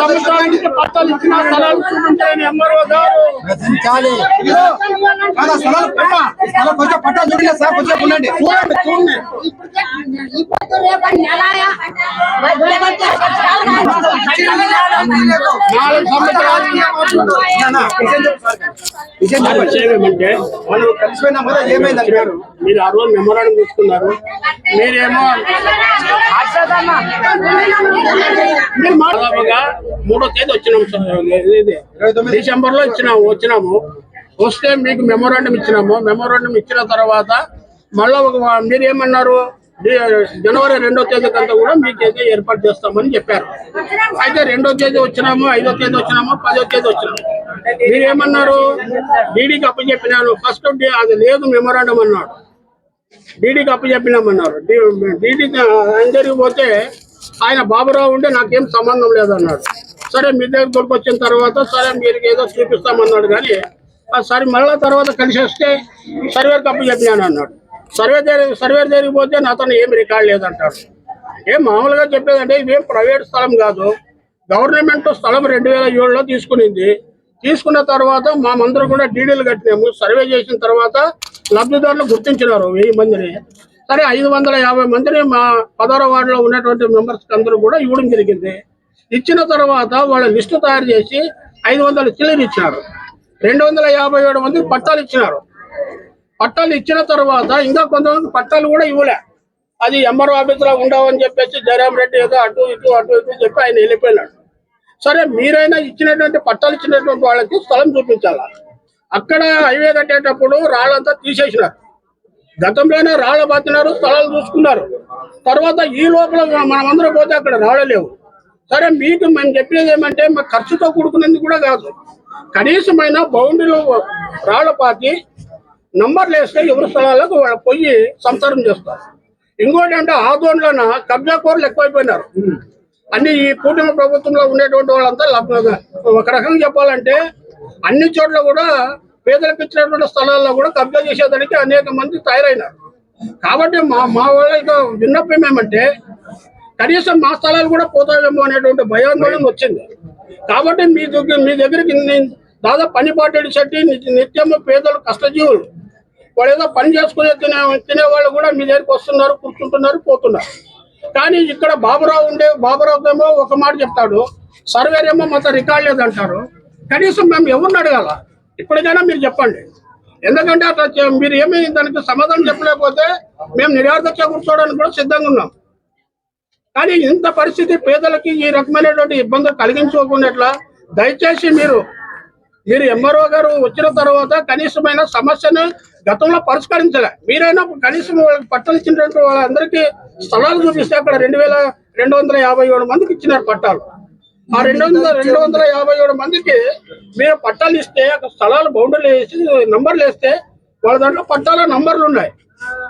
సంవత్సరానికి పట్టాలు ఇచ్చిన స్థలాలు చూపించాలని ఎంఆర్ఓ గారు రచించాలి. పట్టాలు చూడలేదు సార్, కొంచెం ఉండండి. చూడండి ఏమేమంటే వాళ్ళు కలిసిపోయినా కూడా ఏమైంది మీరు ఆ రోజు మెమోరాండం తీసుకున్నారు. మీరేమో దాదాపుగా 3వ తేదీ వచ్చినాము, డిసెంబర్ లో వచ్చినాము. వస్తే మీకు మెమోరాండం ఇచ్చినాము. మెమోరాండం ఇచ్చిన తర్వాత మళ్ళా మీరేమన్నారు, జనవరి 2వ తేదీ కంతా కూడా మీకైతే ఏర్పాటు చేస్తామని చెప్పారు. అయితే 2వ తేదీ వచ్చినాము, 5వ తేదీ వచ్చినాము, 10వ తేదీ వచ్చినాము. మీరేమన్నారు, డీడీకి అప్పచెప్పినాను. ఫస్ట్ అది లేదు మెమోరాండం అన్నాడు. డీడీకి అప్పచెప్పినామన్నారు. డీడీకి అందరికి పోతే ఆయన బాబురావు ఉంటే నాకేం సంబంధం లేదన్నాడు. సరే మీ దగ్గర దొరికొచ్చిన తర్వాత సరే మీరు ఏదో చూపిస్తామన్నాడు. కానీ సరే మళ్ళా తర్వాత కలిసి వస్తే సర్వేకి అప్పచెప్పినాను అన్నాడు. సర్వేర్ దగ్గరికి పోతే నాతో ఏం రికార్డ్ లేదంటాడు. ఏం మామూలుగా చెప్పేదంటే ఇదేం ప్రైవేట్ స్థలం కాదు, గవర్నమెంట్ స్థలం 2007లో తీసుకునింది. తీసుకున్న తర్వాత మేమందరం కూడా డీడీలు కట్టినాము. సర్వే చేసిన తర్వాత లబ్ధిదారులు గుర్తించినారు 1000 మందిని. సరే 550 మందిని మా 16వ వార్డులో ఉన్నటువంటి మెంబర్స్కి అందరూ కూడా ఇవ్వడం జరిగింది. ఇచ్చిన తర్వాత వాళ్ళ లిస్టు తయారు చేసి 500 చిల్లర ఇచ్చినారు. 257 మందికి పట్టాలు ఇచ్చినారు. పట్టాలు ఇచ్చిన తర్వాత ఇంకా కొంతమంది పట్టాలు కూడా ఇవ్వలే. అది ఎంఆర్ఓ ఆఫీసులో ఉండవని చెప్పేసి జయరామ్ రెడ్డి ఏదో అటు ఇటు చెప్పి ఆయన వెళ్ళిపోయినాడు. సరే మీరైనా ఇచ్చినటువంటి పట్టాలు ఇచ్చినటువంటి వాళ్ళకి స్థలం చూపించాల. అక్కడ హైవే కట్టేటప్పుడు రాళ్ళంతా తీసేసినారు. గతంలోనే రాళ్ళ బాతినారు, స్థలాలు చూసుకున్నారు. తర్వాత ఈ లోపల మనమందరం పోతే అక్కడ రాళ్ళలేవు. సరే మీకు మేము చెప్పేది ఏమంటే మా ఖర్చుతో కూడుకునేది కూడా కాదు, కనీసమైన బౌండరీలో రాళ్ళ పాతి నంబర్లు వేస్తే ఎవరి స్థలాలకు వాళ్ళు పోయి సంసారం చేస్తారు. ఇంకోటి అంటే ఆదోన్లోన కబ్జా కోర్లు ఎక్కువైపోయినారు. అన్ని ఈ కూటమి ప్రభుత్వంలో ఉండేటువంటి వాళ్ళంతా ఒక రకంగా చెప్పాలంటే అన్ని చోట్ల కూడా పేదలకు ఇచ్చినటువంటి స్థలాల్లో కూడా కబ్జా చేసేదానికి అనేక మంది తయారైనారు. కాబట్టి మా వాళ్ళ ఇక విన్నపం ఏమంటే కనీసం మా స్థలాలు కూడా పోతాయేమో అనేటువంటి భయాందోళన వచ్చింది. కాబట్టి మీ దగ్గరికి దాదాపు పని పాటేడు చెట్టి నిత్యము పేదలు కష్టజీవులు వాళ్ళు ఏదో పని చేసుకునే తినేవాళ్ళు కూడా మీ దగ్గరికి వస్తున్నారు, కూర్చుంటున్నారు, పోతున్నారు. కానీ ఇక్కడ బాబురావు ఏమో ఒక మాట చెప్తాడు, సర్వేర్ ఏమో మొత్తం రికార్డ్ లేదంటారు. కనీసం మేము ఎవరిని అడగాల? ఇప్పటికైనా మీరు చెప్పండి. ఎందుకంటే అట్లా మీరు ఏమి దానికి సమాధానం చెప్పలేకపోతే మేము నిరాదక్ష కూర్చోవడానికి కూడా సిద్ధంగా ఉన్నాం. కానీ ఇంత పరిస్థితి పేదలకి ఈ రకమైనటువంటి ఇబ్బందులు కలిగించుకోకుండా దయచేసి మీరు ఎంఆర్ఓ గారు వచ్చిన తర్వాత కనీసమైన సమస్యను గతంలో పరిష్కరించలే. మీరైనా కనీసం వాళ్ళకి పట్టాలు ఇచ్చినటువంటి వాళ్ళందరికీ స్థలాలు చూపిస్తే అక్కడ 2257 మందికి ఇచ్చినారు పట్టాలు. ఆ 257 మందికి మీరు పట్టాలు ఇస్తే అక్కడ స్థలాలు బౌండరీలు వేసి నంబర్లు వేస్తే వాళ్ళ దాంట్లో పట్టాల నంబర్లు ఉన్నాయి.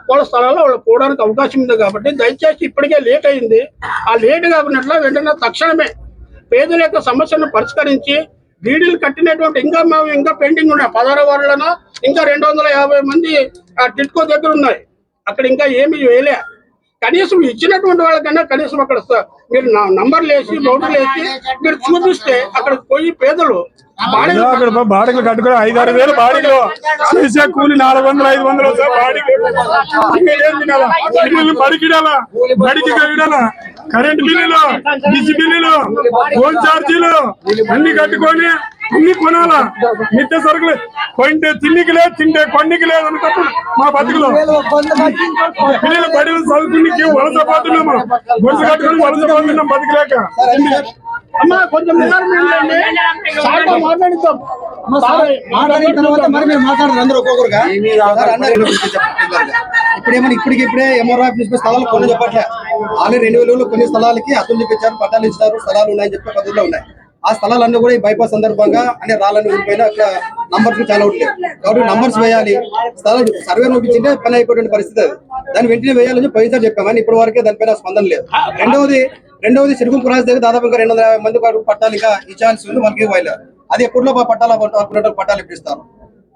వాళ్ళ స్థలాల్లో వాళ్ళు పోవడానికి అవకాశం ఉంది. కాబట్టి దయచేసి ఇప్పటికే లేట్ అయింది. ఆ లేట్ కాకున్నట్ల వెంటనే తక్షణమే పేదల యొక్క సమస్యను పరిష్కరించి డీడీలు కట్టినటువంటి ఇంకా పెండింగ్ ఉన్నాయి. 16వ వార్డులోనో ఇంకా 250 మంది టిట్కో దగ్గర ఉన్నాయి. అక్కడ ఇంకా ఏమి వేయలే. కనీసం ఇచ్చినటువంటి వాళ్ళకన్నా కనీసం అక్కడ మీరు నంబర్లు వేసి బౌండరీలు వేసి మీరు చూపిస్తే అక్కడికి పోయి పేదలు బాడీలు కట్టుకుని 5-6 వేలు బాడీలో చేసే కూలి 400-500 బాడీకి బడికిడాలా, బడికి కవిడాలా, కరెంట్ బిల్లులు, డిసి బిల్లులు, ఫోన్ ఛార్జీలు అన్ని కట్టుకొని అన్ని కొనాలా. నిత్య సరుకులు కొంటే తిండికి లేదు, తింటే కొండికి లేదు అనుకప్పుడు మా బతుకులో పిల్లలు బడి చదువుకునికి వలస పోతున్నాము. గొలుసు కట్టుకుని వలస పోతున్నాం బతుకులేక. అమ్మా కొంచెం మాట్లాడిద్దాం. మాట్లాడిన తర్వాత మరి మీరు మాట్లాడరు అందరూ ఒక్కొక్కరుగా. ఇప్పుడే ఎంఆర్ఓ ఆఫీస్ స్థలాలు కొన్ని చెప్పట్లే. ఆల్రెడీ 2000 కొన్ని స్థలాలకి అతులు చూపించారు, పట్టాలు ఇచ్చారు, స్థలాలు ఉన్నాయని చెప్పే పద్ధతిలో ఉన్నాయి. ఆ స్థలాలన్నీ కూడా ఈ బైపాస్ సందర్భంగా అంటే రాళ్ళని ఊరిపోయినా అక్కడ నంబర్స్ చాలా ఉంటాయి. కాబట్టి నంబర్స్ వేయాలి. స్థలాలు సర్వే చూపించింటే పని అయిపోయిన పరిస్థితి. అది దాన్ని వెంటనే వేయాలని పోయినసారి చెప్పామని ఇప్పటి వరకే దానిపైన స్పందన లేదు. రెండవది సిరుగుంపు రాజు దగ్గర దాదాపు ఇంకా 250 మంది పట్టాలు ఇంకా ఇచ్చాల్సి ఉంది. మనకి ఇవ్వాలి. అది ఎప్పుడులో పట్టాలు ఇప్పిస్తారు.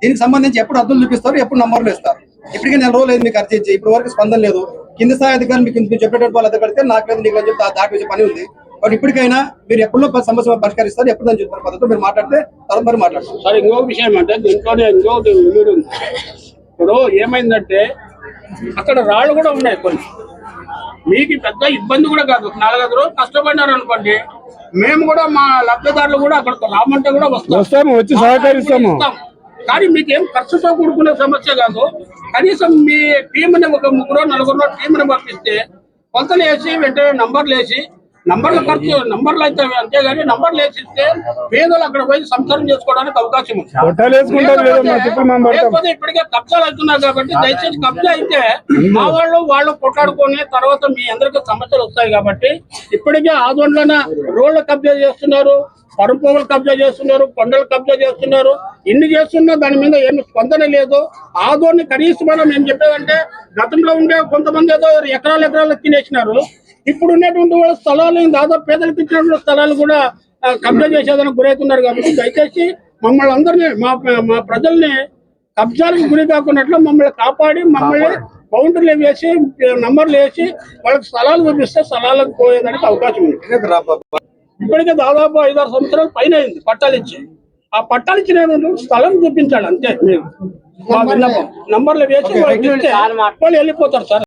దీనికి సంబంధించి ఎప్పుడు అద్దులు చూపిస్తారు, ఎప్పుడు నంబర్లు ఇస్తారు. ఇప్పటికే 4 రోజులు అయింది మీకు అర్చించి, ఇప్పటి వరకు స్పందన లేదు. కింద స్థాయి అధికారులు మీకు చెప్పేటప్పుడు వాళ్ళ దగ్గర నాకు లేదు నీకు అని చెప్పి దాటి వచ్చే పని ఉంది. బట్ ఇప్పటికైనా మీరు ఎప్పుడో సమస్య పరిష్కరిస్తారు, ఎప్పుడు దాన్ని చెప్తారు పద్ధతిలో మీరు మాట్లాడితే తర్వాత మరి మాట్లాడతారు. సార్ ఇంకొక విషయం అంటే దీంట్లోనే ఇంకొకటి వీడు ఉంది. ఇప్పుడు ఏమైందంటే అక్కడ రాళ్ళు కూడా ఉన్నాయి కొన్ని, మీకు పెద్ద ఇబ్బంది కూడా కాదు. 4-5 రోజులు కష్టపడినారు అనుకోండి, మేము కూడా మా లబ్ధిదారులు కూడా అక్కడికి రామంటే కూడా వస్తాము, వచ్చి సహకరిస్తాము. కానీ మీకేం ఖర్చుతో కూడుకునే సమస్య కాదు. కనీసం మీ టీంని ఒక 3-4 టీంని పంపిస్తే కొలతలు వేసి వెంటనే నంబర్లు వేసి, నంబర్ల ఖర్చు నంబర్లు అయితే అంతేగాని నంబర్లు వేసిస్తే పేదలు అక్కడ పోయి సంసారం చేసుకోవడానికి అవకాశం ఉంది. లేకపోతే ఇప్పటికే కబ్జాలు అవుతున్నాయి కాబట్టి దయచేసి కబ్జా అయితే మా వాళ్ళు కొట్లాడుకొని తర్వాత మీ అందరికీ సమస్యలు వస్తాయి. కాబట్టి ఇప్పటికే ఆదోళన రోడ్లు కబ్జా చేస్తున్నారు, పరుపులు కబ్జా చేస్తున్నారు, కొండలు కబ్జా చేస్తున్నారు. ఇన్ని చేస్తున్నా దాని మీద ఏమి స్పందన లేదు. ఆదోని కనీసం మనం ఏం చెప్పేదంటే గతంలో ఉండే కొంతమంది ఏదో ఎకరాలు తినేసినారు. ఇప్పుడు ఉన్నటువంటి వాళ్ళ స్థలాలు దాదాపు పేదలకు ఇచ్చినటువంటి స్థలాలు కూడా కబ్జా చేసేదానికి గురవుతున్నారు. కాబట్టి దయచేసి మమ్మల్ని అందరినీ మా ప్రజల్ని కబ్జాలకు గురి కాకున్నట్లు మమ్మల్ని కాపాడి మమ్మల్ని బౌండరీలు వేసి నంబర్లు వేసి వాళ్ళకి స్థలాలు చూపిస్తే స్థలాలకు పోయేదానికి అవకాశం ఉంది. ఇప్పటికే దాదాపు 5-6 సంవత్సరాల పైన అయింది పట్టాలు ఇచ్చి. ఆ పట్టాలు ఇచ్చిన స్థలం చూపించాలి అంతే. మీరు మా విన్నపం నంబర్లు వేసి వాళ్ళు వెళ్ళిపోతారు సార్.